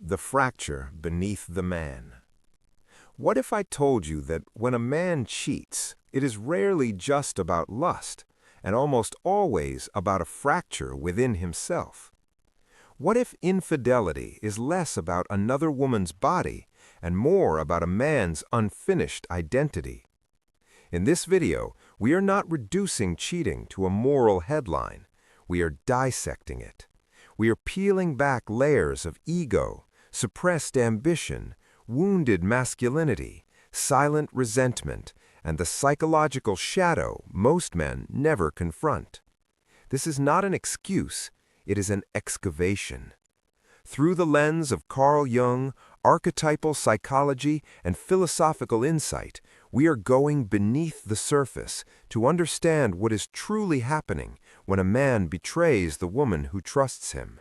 The fracture beneath the man. What if I told you that when a man cheats, it is rarely just about lust, and almost always about a fracture within himself? What if infidelity is less about another woman's body and more about a man's unfinished identity? In this video, we are not reducing cheating to a moral headline. We are dissecting it. We are peeling back layers of ego, suppressed ambition, wounded masculinity, silent resentment, and the psychological shadow most men never confront. This is not an excuse, it is an excavation. Through the lens of Carl Jung, archetypal psychology, and philosophical insight, we are going beneath the surface to understand what is truly happening when a man betrays the woman who trusts him.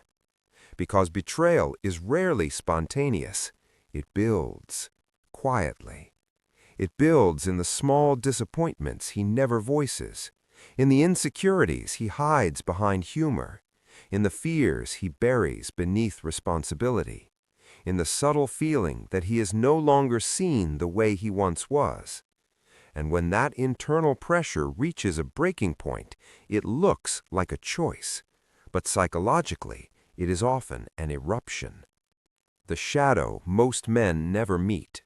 Because betrayal is rarely spontaneous, it builds quietly. It builds in the small disappointments he never voices, in the insecurities he hides behind humor, in the fears he buries beneath responsibility, in the subtle feeling that he is no longer seen the way he once was. And when that internal pressure reaches a breaking point, it looks like a choice, but psychologically, it is often an eruption. The shadow most men never meet.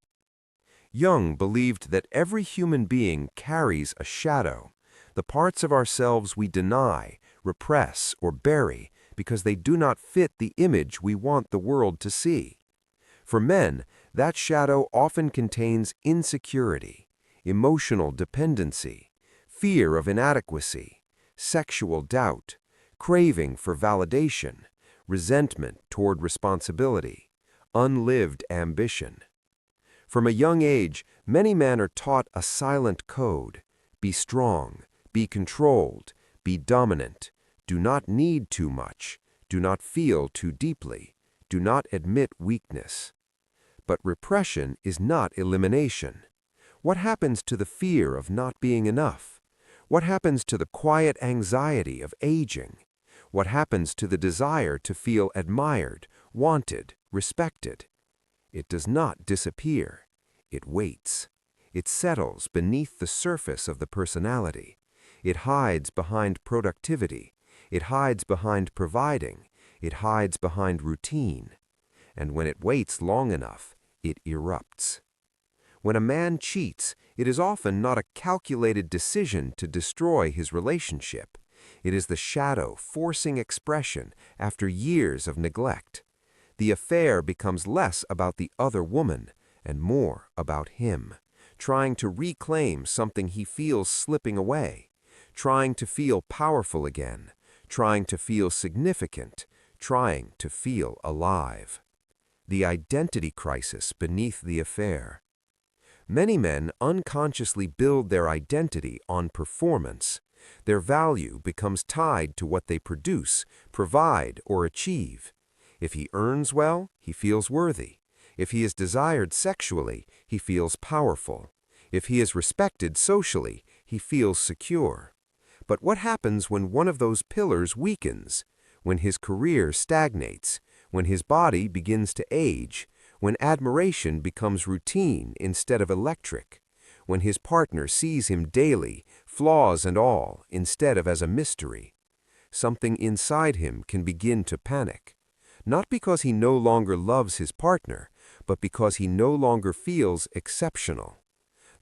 Jung believed that every human being carries a shadow, the parts of ourselves we deny, repress, or bury because they do not fit the image we want the world to see. For men, that shadow often contains insecurity, emotional dependency, fear of inadequacy, sexual doubt, craving for validation, resentment toward responsibility, unlived ambition. From a young age, many men are taught a silent code: be strong, be controlled, be dominant, do not need too much, do not feel too deeply, do not admit weakness. But repression is not elimination. What happens to the fear of not being enough? What happens to the quiet anxiety of aging? What happens to the desire to feel admired, wanted, respected? It does not disappear. It waits. It settles beneath the surface of the personality. It hides behind productivity. It hides behind providing. It hides behind routine. And when it waits long enough, it erupts. When a man cheats, it is often not a calculated decision to destroy his relationship. It is the shadow forcing expression after years of neglect. The affair becomes less about the other woman and more about him, trying to reclaim something he feels slipping away, trying to feel powerful again, trying to feel significant, trying to feel alive. The identity crisis beneath the affair. Many men unconsciously build their identity on performance. Their value becomes tied to what they produce, provide, or achieve. If he earns well, he feels worthy. If he is desired sexually, he feels powerful. If he is respected socially, he feels secure. But what happens when one of those pillars weakens? When his career stagnates? When his body begins to age? When admiration becomes routine instead of electric? When his partner sees him daily, flaws and all, instead of as a mystery? Something inside him can begin to panic. Not because he no longer loves his partner, but because he no longer feels exceptional.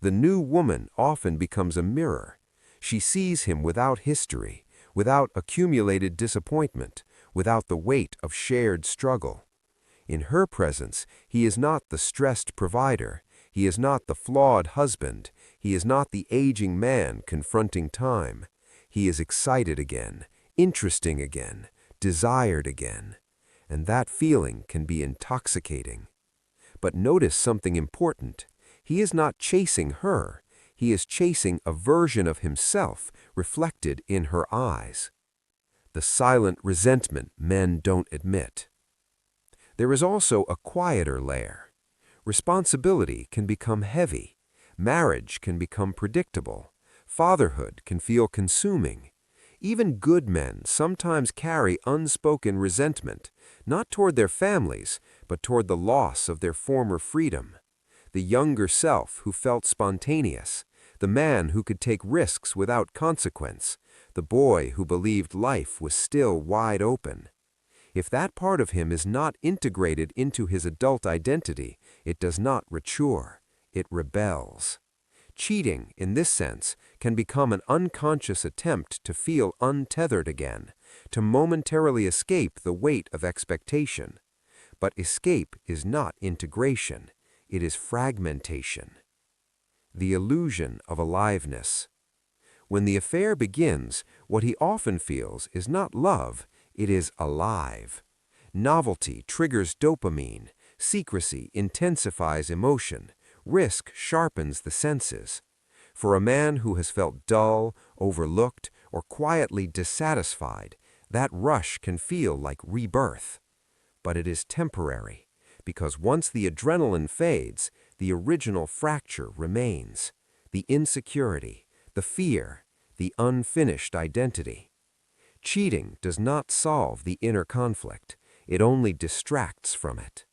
The new woman often becomes a mirror. She sees him without history, without accumulated disappointment, without the weight of shared struggle. In her presence, he is not the stressed provider. He is not the flawed husband. He is not the aging man confronting time. He is excited again, interesting again, desired again. And that feeling can be intoxicating. But notice something important. He is not chasing her. He is chasing a version of himself reflected in her eyes. The silent resentment men don't admit. There is also a quieter layer. Responsibility can become heavy. Marriage can become predictable. Fatherhood can feel consuming. Even good men sometimes carry unspoken resentment, not toward their families, but toward the loss of their former freedom. The younger self who felt spontaneous, the man who could take risks without consequence, the boy who believed life was still wide open. If that part of him is not integrated into his adult identity, it does not mature, it rebels. Cheating, in this sense, can become an unconscious attempt to feel untethered again, to momentarily escape the weight of expectation. But escape is not integration, it is fragmentation. The illusion of aliveness. When the affair begins, what he often feels is not love, it is alive. Novelty triggers dopamine, secrecy intensifies emotion, risk sharpens the senses. For a man who has felt dull, overlooked, or quietly dissatisfied, that rush can feel like rebirth. But it is temporary, because once the adrenaline fades, the original fracture remains, the insecurity, the fear, the unfinished identity. Cheating does not solve the inner conflict, it only distracts from it.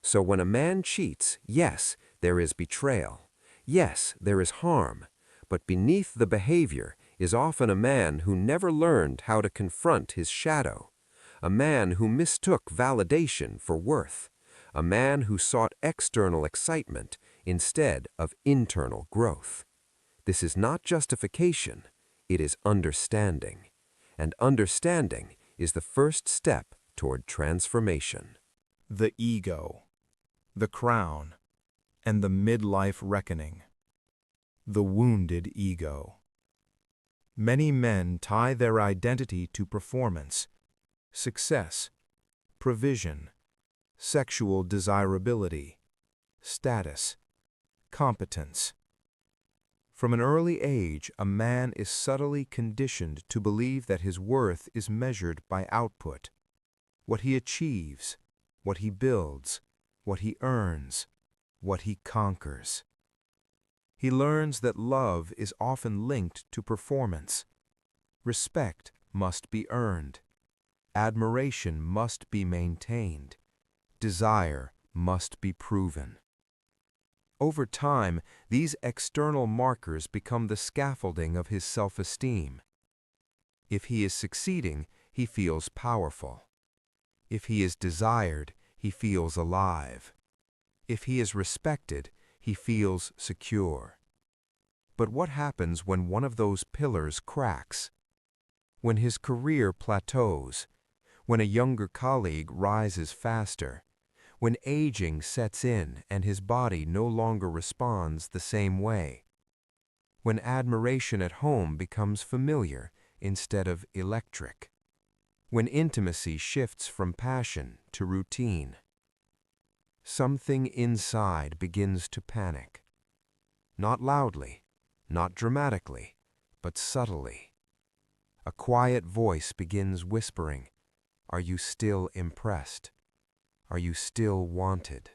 So when a man cheats, yes, there is betrayal. Yes, there is harm, but beneath the behavior is often a man who never learned how to confront his shadow, a man who mistook validation for worth, a man who sought external excitement instead of internal growth. This is not justification, it is understanding, and understanding is the first step toward transformation. The ego, the crown, and the midlife reckoning. The wounded ego. Many men tie their identity to performance, success, provision, sexual desirability, status, competence. From an early age, a man is subtly conditioned to believe that his worth is measured by output, what he achieves, what he builds, what he earns, what he conquers. He learns that love is often linked to performance. Respect must be earned. Admiration must be maintained. Desire must be proven. Over time, these external markers become the scaffolding of his self-esteem. If he is succeeding, he feels powerful. If he is desired, he feels alive. If he is respected, he feels secure. But what happens when one of those pillars cracks? When his career plateaus? When a younger colleague rises faster? When aging sets in and his body no longer responds the same way? When admiration at home becomes familiar instead of electric? When intimacy shifts from passion to routine? Something inside begins to panic. Not loudly, not dramatically, but subtly. A quiet voice begins whispering, "Are you still impressed? Are you still wanted?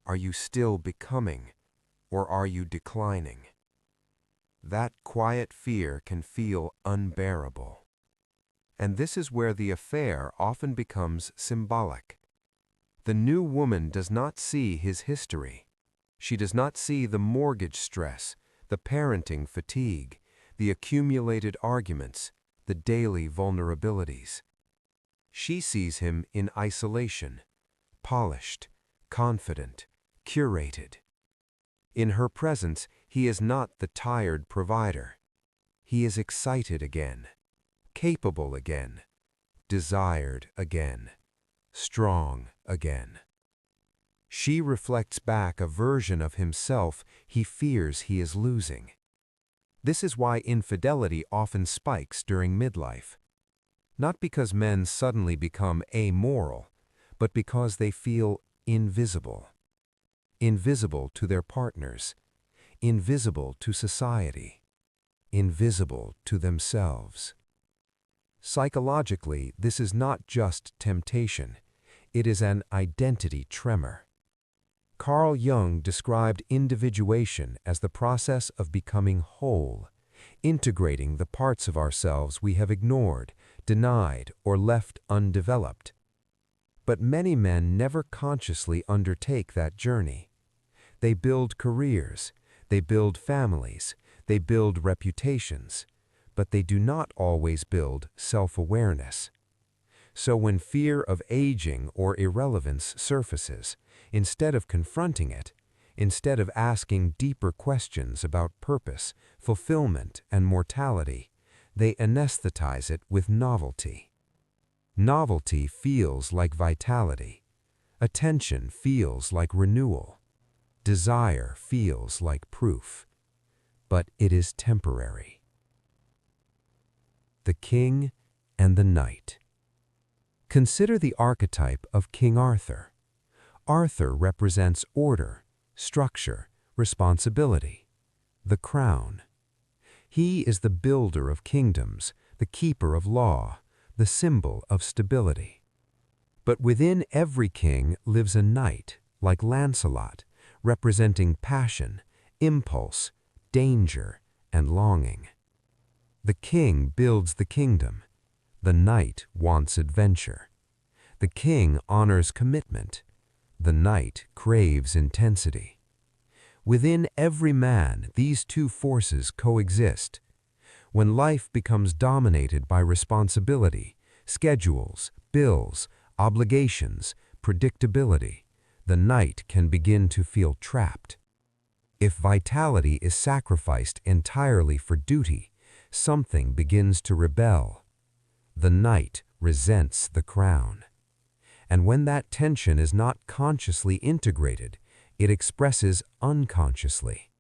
Are you still becoming, or are you declining?" That quiet fear can feel unbearable. And this is where the affair often becomes symbolic. The new woman does not see his history. She does not see the mortgage stress, the parenting fatigue, the accumulated arguments, the daily vulnerabilities. She sees him in isolation, polished, confident, curated. In her presence, he is not the tired provider. He is excited again, capable again, desired again, strong again. She reflects back a version of himself he fears he is losing. This is why infidelity often spikes during midlife. Not because men suddenly become amoral, but because they feel invisible. Invisible to their partners, invisible to society, invisible to themselves. Psychologically, this is not just temptation, it is an identity tremor. Carl Jung described individuation as the process of becoming whole, integrating the parts of ourselves we have ignored, denied, or left undeveloped. But many men never consciously undertake that journey. They build careers, they build families, they build reputations, but they do not always build self-awareness. So when fear of aging or irrelevance surfaces, instead of confronting it, instead of asking deeper questions about purpose, fulfillment, and mortality, they anesthetize it with novelty. Novelty feels like vitality. Attention feels like renewal. Desire feels like proof. But it is temporary. The King and the Knight. Consider the archetype of King Arthur. Arthur represents order, structure, responsibility, the crown. He is the builder of kingdoms, the keeper of law, the symbol of stability. But within every king lives a knight, like Lancelot, representing passion, impulse, danger, and longing. The king builds the kingdom. The knight wants adventure. The king honors commitment. The knight craves intensity. Within every man, these two forces coexist. When life becomes dominated by responsibility, schedules, bills, obligations, predictability, the knight can begin to feel trapped. If vitality is sacrificed entirely for duty, something begins to rebel. The knight resents the crown. And when that tension is not consciously integrated, it expresses unconsciously.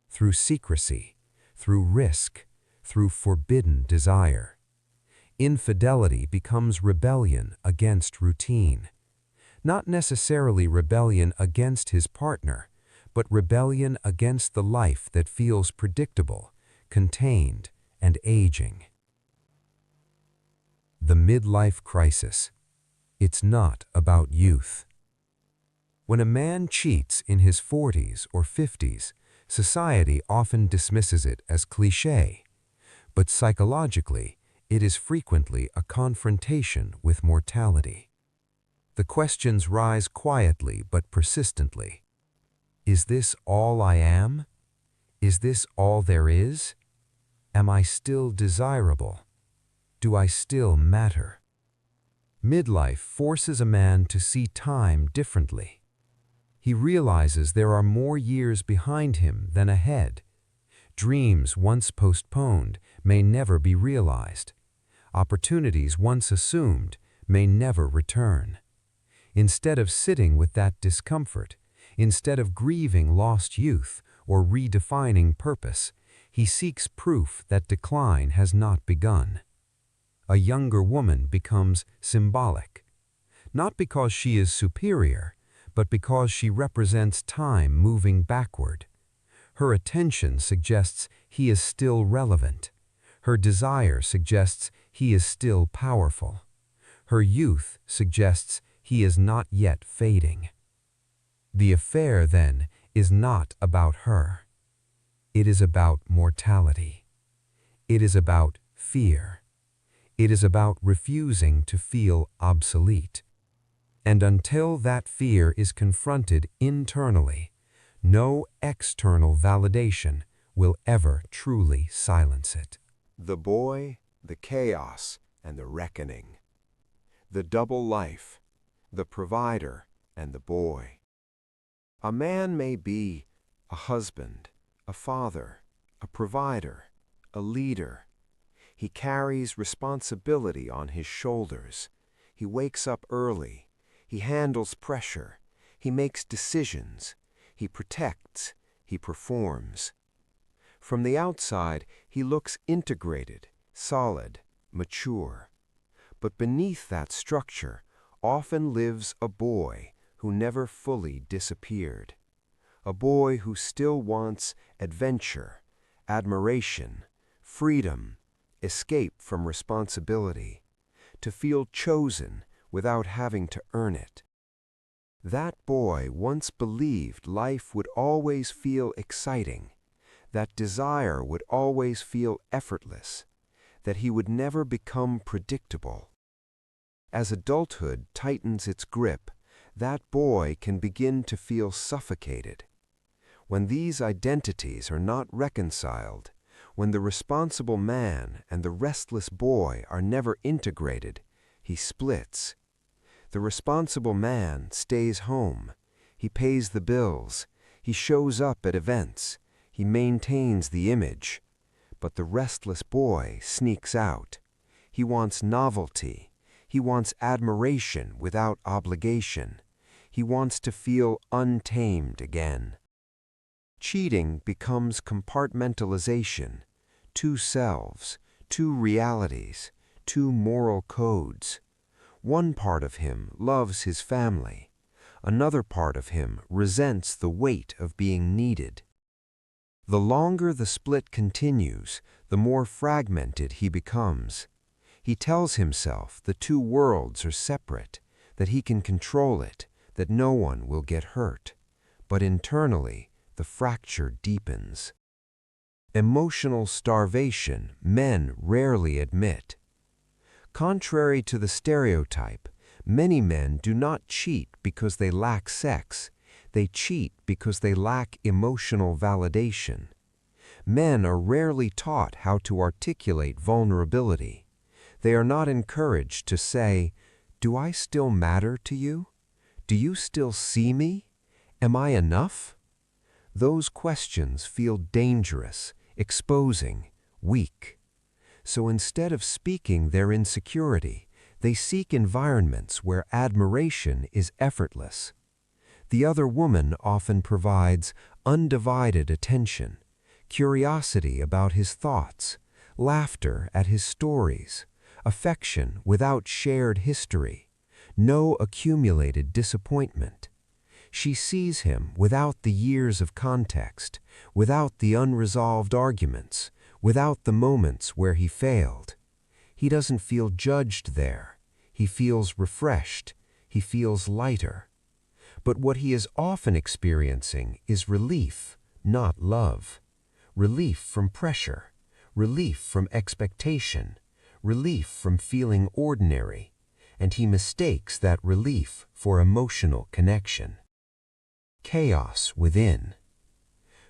Through secrecy, through risk, through forbidden desire. Infidelity becomes rebellion against routine. Not necessarily rebellion against his partner, but rebellion against the life that feels predictable, contained, and aging. The midlife crisis. It's not about youth. When a man cheats in his 40s or 50s, society often dismisses it as cliché. But psychologically, it is frequently a confrontation with mortality. The questions rise quietly but persistently. Is this all I am? Is this all there is? Am I still desirable? Do I still matter? Midlife forces a man to see time differently. He realizes there are more years behind him than ahead. Dreams once postponed may never be realized. Opportunities once assumed may never return. Instead of sitting with that discomfort, instead of grieving lost youth or redefining purpose, he seeks proof that decline has not begun. A younger woman becomes symbolic, not because she is superior, but because she represents time moving backward. Her attention suggests he is still relevant. Her desire suggests he is still powerful. Her youth suggests he is not yet fading. The affair, then, is not about her. It is about mortality. It is about fear. It is about refusing to feel obsolete. And until that fear is confronted internally, no external validation will ever truly silence it. The boy, the chaos, and the reckoning. The double life, the provider and the boy. A man may be a husband, a father, a provider, a leader. He carries responsibility on his shoulders. He wakes up early. He handles pressure. He makes decisions. He protects. He performs. From the outside, he looks integrated, solid, mature. But beneath that structure often lives a boy who never fully disappeared. A boy who still wants adventure, admiration, freedom, escape from responsibility, to feel chosen without having to earn it. That boy once believed life would always feel exciting, that desire would always feel effortless, that he would never become predictable. As adulthood tightens its grip, that boy can begin to feel suffocated. When these identities are not reconciled, when the responsible man and the restless boy are never integrated, he splits. The responsible man stays home. He pays the bills. He shows up at events. He maintains the image. But the restless boy sneaks out. He wants novelty. He wants admiration without obligation. He wants to feel untamed again. Cheating becomes compartmentalization, two selves, two realities, two moral codes. One part of him loves his family. Another part of him resents the weight of being needed. The longer the split continues, the more fragmented he becomes. He tells himself the two worlds are separate, that he can control it, that no one will get hurt. But internally, the fracture deepens. Emotional starvation men rarely admit. Contrary to the stereotype, many men do not cheat because they lack sex. They cheat because they lack emotional validation. Men are rarely taught how to articulate vulnerability. They are not encouraged to say, "Do I still matter to you? Do you still see me? Am I enough?" Those questions feel dangerous, exposing, weak. So instead of speaking their insecurity, they seek environments where admiration is effortless. The other woman often provides undivided attention, curiosity about his thoughts, laughter at his stories, affection without shared history, no accumulated disappointment. She sees him without the years of context, without the unresolved arguments, without the moments where he failed. He doesn't feel judged there. He feels refreshed. He feels lighter. But what he is often experiencing is relief, not love. Relief from pressure, relief from expectation, relief from feeling ordinary, and he mistakes that relief for emotional connection. Chaos within.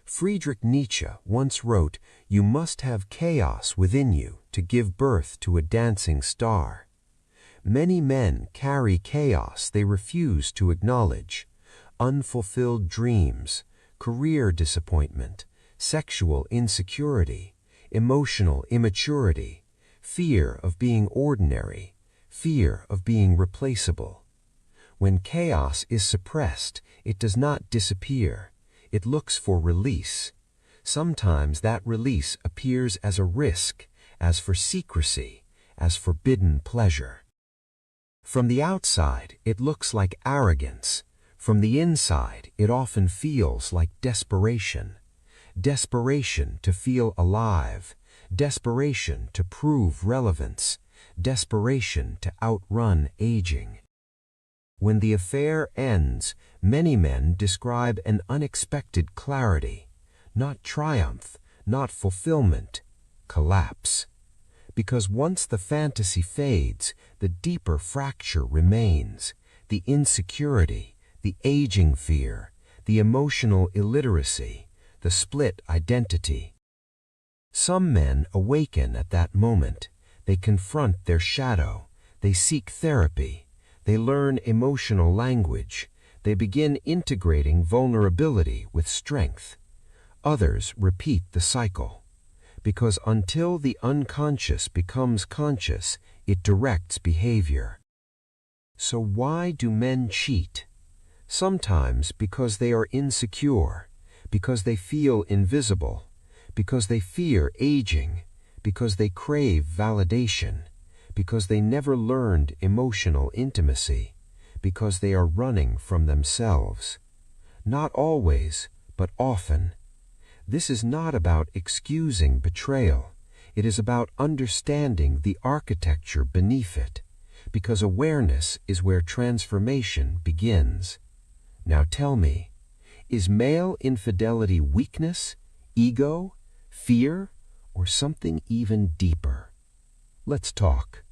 Friedrich Nietzsche once wrote, "You must have chaos within you to give birth to a dancing star." Many men carry chaos they refuse to acknowledge: unfulfilled dreams, career disappointment, sexual insecurity, emotional immaturity, fear of being ordinary, fear of being replaceable. When chaos is suppressed, it does not disappear. It looks for release. Sometimes that release appears as a risk, as for secrecy, as forbidden pleasure. From the outside, it looks like arrogance. From the inside, it often feels like desperation. Desperation to feel alive. Desperation to prove relevance. Desperation to outrun aging. When the affair ends, many men describe an unexpected clarity, not triumph, not fulfillment, collapse. Because once the fantasy fades, the deeper fracture remains, the insecurity, the aging fear, the emotional illiteracy, the split identity. Some men awaken at that moment. They confront their shadow. They seek therapy. They learn emotional language. They begin integrating vulnerability with strength. Others repeat the cycle. Because until the unconscious becomes conscious, it directs behavior. So why do men cheat? Sometimes because they are insecure, because they feel invisible, because they fear aging, because they crave validation, because they never learned emotional intimacy, because they are running from themselves. Not always, but often. This is not about excusing betrayal. It is about understanding the architecture beneath it, because awareness is where transformation begins. Now tell me, is male infidelity weakness, ego, fear, or something even deeper? Let's talk.